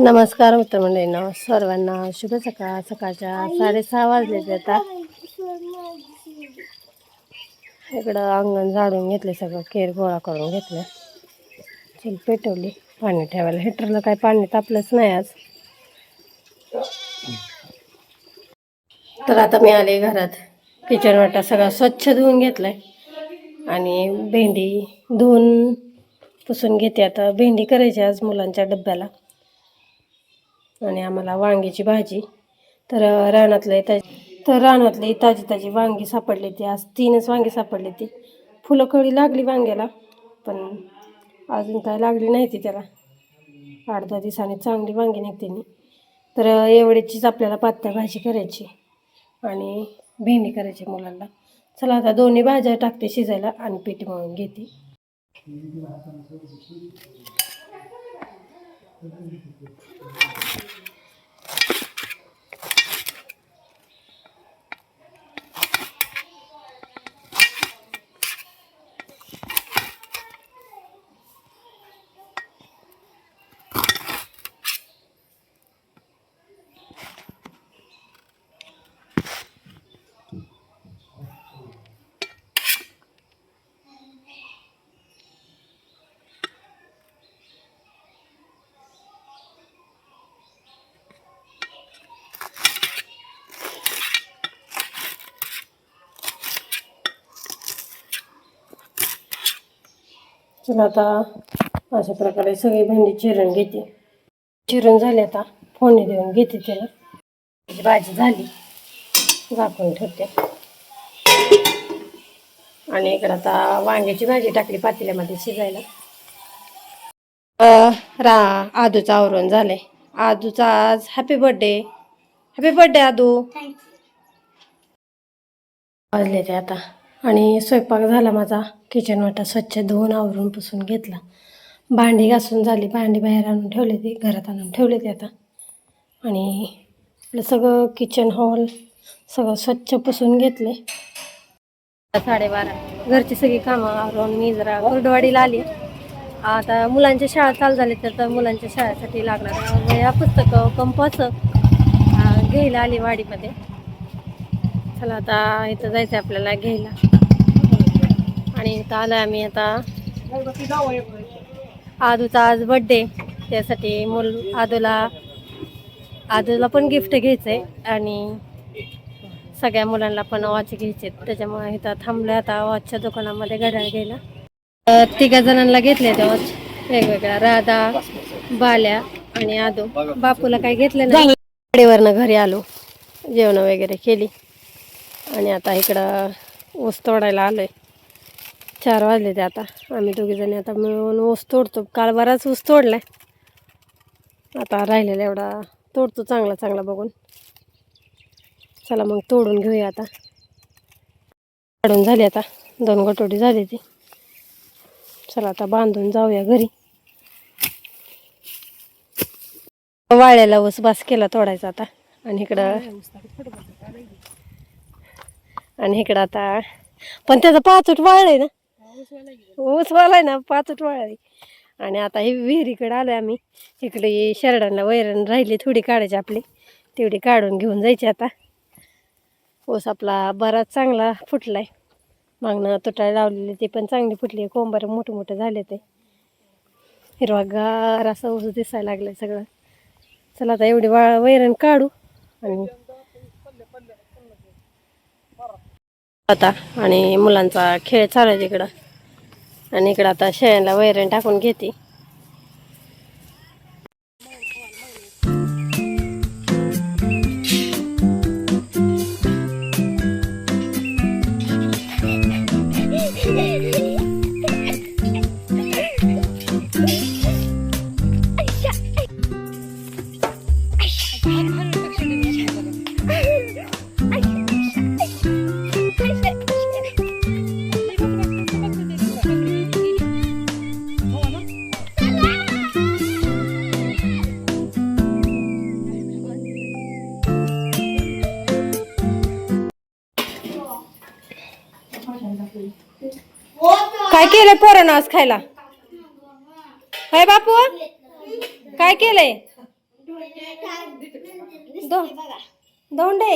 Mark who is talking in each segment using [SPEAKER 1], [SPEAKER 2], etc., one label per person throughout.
[SPEAKER 1] नमस्कार मित्रमंडळींनो, सर्वांना शुभ सकाळ. सकाळच्या 6:30 वाजले. आता इकडं अंगण झाडून घेतले, सगळं केर गोळा करून घेतलं. चूल पेटवली, पाणी ठेवायला. हिटरला काय पाणी तापलंच नाही आज. तर आता मी आले घरात. किचन वाटा सगळा स्वच्छ धुवून घेतलाय आणि भेंडी धुवून पुसून घेते. आता भेंडी करायची आज मुलांच्या डब्याला, आणि आम्हाला वांग्याची भाजी. तर रानातली ताजी ताजी वांगी सापडली. ती आज 3च वांगी सापडली. ती फुलं कळी लागली वांग्याला, पण अजून काय लागली नाही ती. त्याला 8-10 दिवसांनी चांगली वांगी निघते. तर एवढीचीच आपल्याला पातळ भाजी करायची आणि भेंडी करायची मुलांना. चला आता दोन्ही भाज्या टाकते शिजायला आणि पीठ मळून घेते. चला आता अशा प्रकारे सगळी भेंडी चिरून घेते. चिरून झाली, आता फोडणी देऊन घेते त्याला. भाजी झाली, झाकून ठेवते. आणि इकडं आता वांग्याची भाजी टाकली पातेल्यामध्ये शिजायला. आदूचं आवरून झालंय. आदूचा आज हॅपी बर्थडे आदू. वाजले ते आता, आणि स्वयंपाक झाला माझा. किचन वाटा स्वच्छ धुवून आवरून पुसून घेतला. भांडी घासून झाली. भांडी बाहेर आणून ठेवले, ते घरात आणून ठेवले ते आता. आणि आपलं सगळं किचन हॉल सगळं स्वच्छ पुसून घेतले. 12:30 घरची सगळी कामं आवरून मी जरा कुर्डवाडीला आली. आता मुलांच्या शाळा चालू झाली, तर मुलांच्या शाळेसाठी लागणार वह्या, पुस्तकं, कंपास घ्यायला आली वाडीमध्ये. चला आता इथं जायचं आपल्याला घ्यायला. आणि इथं आलं आम्ही आता. आदूचा आज बड्डे, त्यासाठी आदूला पण गिफ्ट घ्यायचंय आणि सगळ्या मुलांना पण वॉच घ्यायचे. त्याच्यामुळे इथं थांबलं आता वॉचच्या दुकानामध्ये घड्याळ घ्यायला. 3 जणांना घेतले ते वॉच वेगवेगळ्या. राधा, बाल्या आणि आदू. बापूला काही घेतलं नाही. गाडीवरनं घरी आलो, जेवण वगैरे केली आणि आता इकडं ऊस तोडायला आलोय. 4 वाजले ते आता. आम्ही दोघीजणी आता मिळून ऊस तोडतो. काल बराच ऊस तोडलाय, आता राहिलेला एवढा तोडतो चांगला बघून. चला मग तोडून घेऊया आता. काढून झाली आता 2 गटोडी झाली ती. चला आता बांधून जाऊया घरी. वाळ्याला ऊस बास केला तोडायचा आता. आणि इकडं आता पण त्याचा 5 वाळलाय ना, ऊस वालाय ना, 5 वाळलाय. आणि आता हे विहिरीकडे आलोय आम्ही. इकडे शेरडांना वैरण राहिली थोडी काढायची आपली, तेवढी काढून घेऊन जायची आता. ऊस आपला बराच चांगला फुटलाय. मागणं तुटायला लावलेली ते पण चांगली फुटली. कोंबार मोठे झाले, ते हिरवागार असं ऊस दिसायला लागलंय सगळं. चला आता एवढी वैरण काढू आणि आता. आणि मुलांचा खेळ चालू आहे तिकडं. आणि इकडं आता शेळ्यांना वैरण टाकून घेते. काय केलंय पोरांना आज खायला? काय बापू, काय केलंय? धोंडे.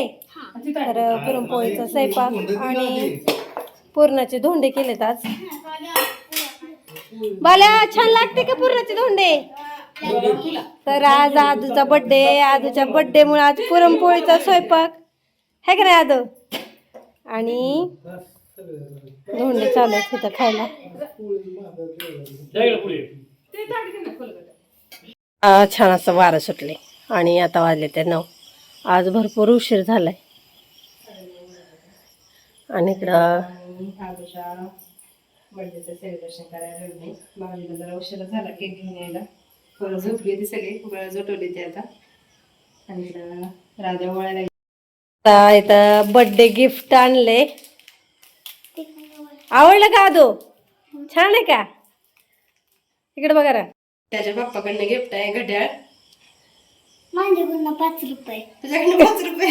[SPEAKER 1] तर पुरणपोळीचा स्वयंपाक आणि पुरणाचे धोंडे केलेत आज. बाल्या छान लागते का पुरणाचे धोंडे? तर आज आदूचा बर्थडे, आदूच्या बर्थडे मुळे आज पुरणपोळीचा स्वयंपाक है का नाही आदू? आणि धोंडे चालू आहेत तिथं खायला. छान असं वारं सुटले आणि आता वाजले ते 9. आज भरपूर उशीर झालाय. आणि इकडं
[SPEAKER 2] बर्थडेचं सेलिब्रेशन करायला नाही. भाऊजीला जरा उशिरा झाला केक घेऊन यायला. थोडं झोपली ती सगळी वेळा झोटवली ती आता. आणि इकडं राजा वळायला
[SPEAKER 1] इथं बर्थडे गिफ्ट आणले. आवडलं का आदो? छान आहे का? इकडे बघा रा.
[SPEAKER 2] त्याच्या पप्पाकडनं गिफ्ट आहे घड्याळ.
[SPEAKER 3] माझ्याकडनं 5 रुपये.
[SPEAKER 2] तुझ्याकडनं 5 रुपये.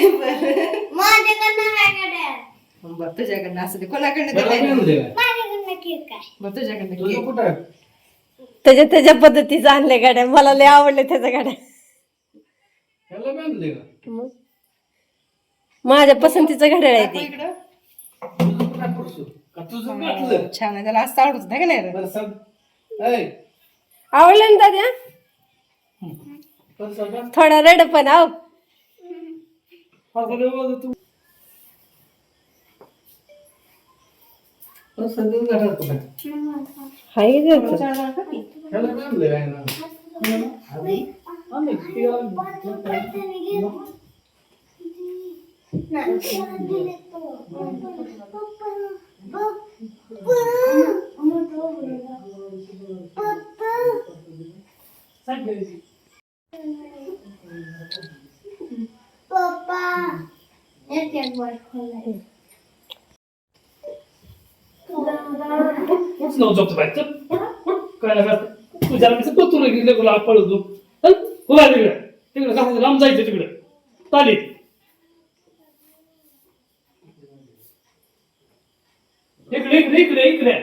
[SPEAKER 3] माझ्याकडनं काय घड्याळ?
[SPEAKER 2] बरं तुझ्याकडनं असं ते कोणाकडनं दिलंय?
[SPEAKER 3] माझ्याकडनं केक आहे.
[SPEAKER 2] बरं तुझ्याकडनं केक.
[SPEAKER 1] त्याच्या पद्धतीचं आणले गाड्या. मला लय आवडले त्याच्या गाड्या. मग माझ्या पसंतीचं घड्याळ आहे ते.
[SPEAKER 2] इकडं छान आहे. त्याला असं आवडत नाही का नाही?
[SPEAKER 1] आवडलं ना दादा? थोडा रड पण आव. हाय
[SPEAKER 3] पप्पा एक वर खोलाय.
[SPEAKER 4] लांब जायचं तिकडे चालेल. इकडे इकडे इकडे इकडे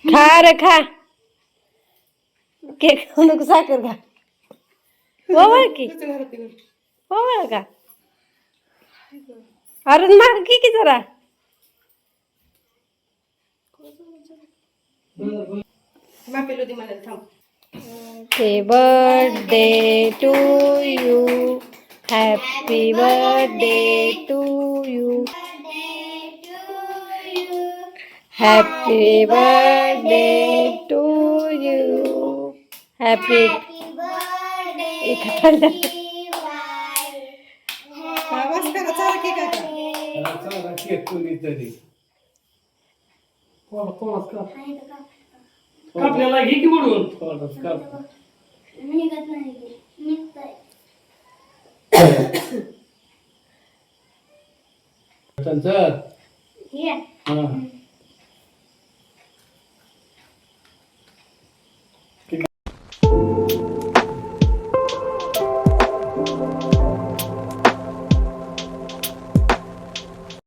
[SPEAKER 1] खा रे खा. केक खाऊ नको, साखर खा. वळ की वळ का? अरे माग की जरा.
[SPEAKER 2] मापेलो ती मला थांब.
[SPEAKER 1] Happy birthday to you. Happy birthday to you. Happy birthday to you. Happy
[SPEAKER 4] आपल्याला घे की म्हणून
[SPEAKER 3] निघत नाही निघतंय.
[SPEAKER 4] त्यांचं
[SPEAKER 3] हे